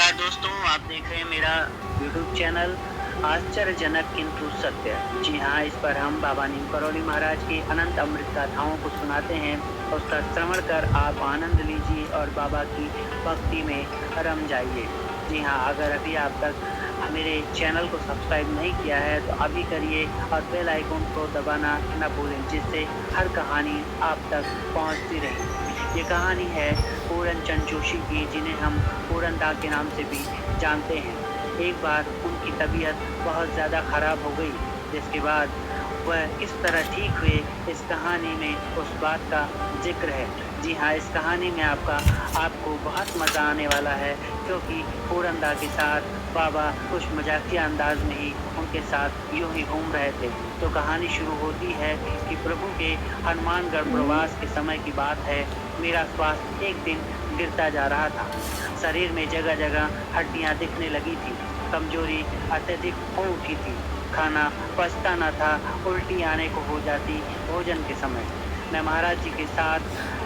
नमस्कार दोस्तों, आप देख रहे हैं मेरा यूट्यूब चैनल आश्चर्यजनक किंतु सत्य। जी हाँ, इस पर हम बाबा नीम करौली महाराज की अनंत अमृत गाथाओं को सुनाते हैं। उसका श्रवण कर आप आनंद लीजिए और बाबा की भक्ति में रम जाइए। जी हाँ, अगर अभी आप तक मेरे चैनल को सब्सक्राइब नहीं किया है तो अभी करिए और बेल आइकन को दबाना न भूलें, जिससे हर कहानी आप तक पहुंचती रहे। ये कहानी है पूरन चंद जोशी की, जिन्हें हम पूरन दा के नाम से भी जानते हैं। एक बार उनकी तबीयत बहुत ज़्यादा खराब हो गई, जिसके बाद वह किस तरह ठीक हुए, इस कहानी में उस बात का जिक्र है। जी हाँ, इस कहानी में आपको बहुत मज़ा आने वाला है, क्योंकि पूरन दा के साथ बाबा कुछ मजाकिया अंदाज में ही उनके साथ यूं ही घूम रहे थे। तो कहानी शुरू होती है कि प्रभु के हनुमानगढ़ प्रवास के समय की बात है। मेरा स्वास्थ्य एक दिन गिरता जा रहा था। शरीर में जगह जगह हड्डियां दिखने लगी थी। कमजोरी अत्यधिक हो उठी थी। खाना पचता न था, उल्टी आने को हो जाती भोजन के समय। मैं महाराज जी के साथ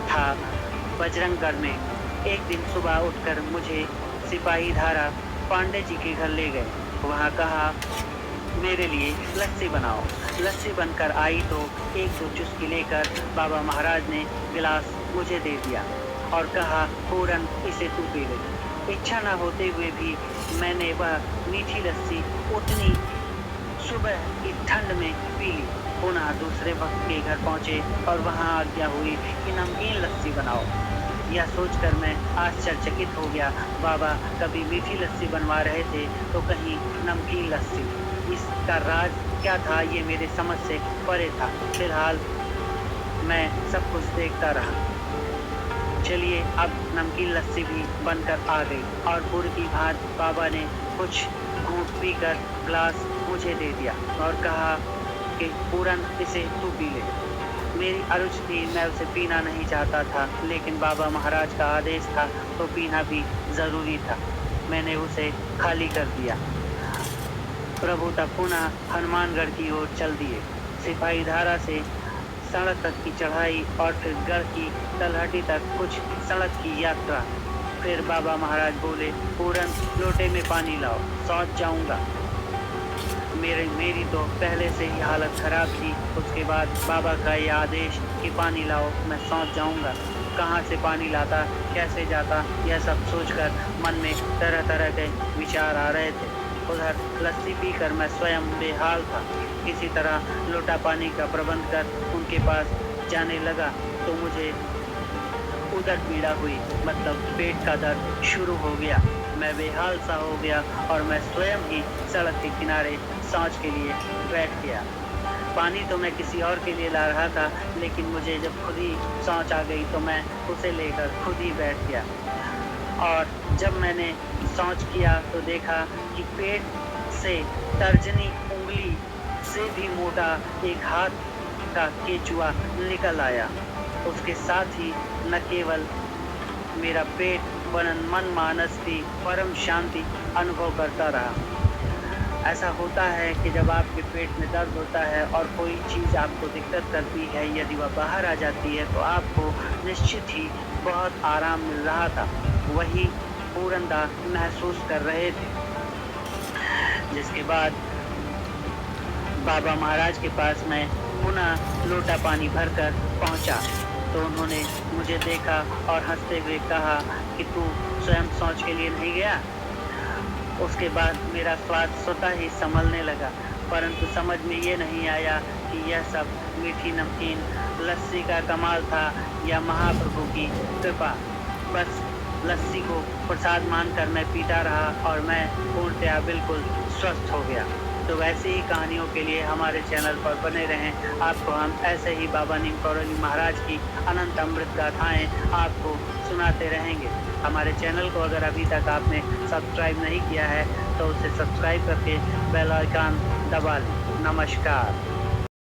था बजरंगगढ़ में। एक दिन सुबह उठकर मुझे सिपाही धारा पांडे जी के घर ले गए। वहाँ कहा, मेरे लिए लस्सी बनाओ। लस्सी बनकर आई तो एक दो चुस्की लेकर बाबा महाराज ने गिलास मुझे दे दिया और कहा, पूरन इसे तू पी ले। इच्छा न होते हुए भी मैंने वह मीठी लस्सी उतनी सुबह की ठंड में पी ली। पुनः दूसरे वक्त के घर पहुंचे और वहां आज्ञा हुई कि नमकीन लस्सी बनाओ। यह सोचकर मैं आश्चर्यचकित हो गया। बाबा कभी मीठी लस्सी बनवा रहे थे तो कहीं नमकीन लस्सी। इसका राज क्या था, ये मेरे समझ से परे था। फिलहाल मैं सब कुछ देखता रहा। चलिए, अब नमकीन लस्सी भी बनकर आ गई और गुड़ की भात बाबा ने कुछ घूंट पीकर ग्लास मुझे दे दिया और कहा कि पूरन इसे तू पी ले। मेरी अरुचि थी, मैं उसे पीना नहीं चाहता था, लेकिन बाबा महाराज का आदेश था तो पीना भी जरूरी था। मैंने उसे खाली कर दिया। प्रभु तब पुनः हनुमानगढ़ की ओर चल दिए। सिपाही धारा से सड़क तक की चढ़ाई और फिर गढ़ की तलहटी तक कुछ सड़क की यात्रा। फिर बाबा महाराज बोले, पूरन लोटे में पानी लाओ, शौच जाऊंगा। मेरी तो पहले से ही हालत खराब थी। उसके बाद बाबा का यह आदेश कि पानी लाओ, मैं शौच जाऊंगा। कहाँ से पानी लाता, कैसे जाता, यह सब सोचकर मन में तरह तरह के विचार आ रहे थे। उधर लस्सी पीकर मैं स्वयं बेहाल था। किसी तरह लोटा पानी का प्रबंध कर उनके पास जाने लगा तो मुझे उदर पीड़ा हुई, मतलब पेट का दर्द शुरू हो गया। मैं बेहाल सा हो गया और मैं स्वयं ही सड़क के किनारे शौच के लिए बैठ गया। पानी तो मैं किसी और के लिए ला रहा था, लेकिन मुझे जब खुद ही शौच आ गई तो मैं उसे लेकर खुद ही बैठ गया। और जब मैंने शौच किया तो देखा कि पेट से तर्जनी उंगली से भी मोटा एक हाथ का केचुआ निकल आया। उसके साथ ही न केवल मेरा पेट वरन मन मानस की परम शांति अनुभव करता रहा। ऐसा होता है कि जब आपके पेट में दर्द होता है और कोई चीज़ आपको दिक्कत करती है, यदि वह बाहर आ जाती है तो आपको निश्चित ही बहुत आराम मिल रहा था। वही पूरन दा महसूस कर रहे थे। जिसके बाद बाबा महाराज के पास मैं पुनः लोटा पानी भरकर पहुंचा तो उन्होंने मुझे देखा और हंसते हुए कहा कि तू स्वयं शौच के लिए नहीं गया। उसके बाद मेरा स्वाद स्वतः ही संभलने लगा, परंतु समझ में ये नहीं आया कि यह सब मीठी नमकीन लस्सी का कमाल था या महाप्रभु की कृपा। बस लस्सी को प्रसाद मानकर मैं पीता रहा और मैं पूर्णतया बिल्कुल स्वस्थ हो गया। तो वैसे ही कहानियों के लिए हमारे चैनल पर बने रहें। आपको हम ऐसे ही बाबा नीम करौली महाराज की अनंत अमृत गाथाएं आपको सुनाते रहेंगे। हमारे चैनल को अगर अभी तक आपने सब्सक्राइब नहीं किया है तो उसे सब्सक्राइब करके बेल आइकन दबा लें। नमस्कार।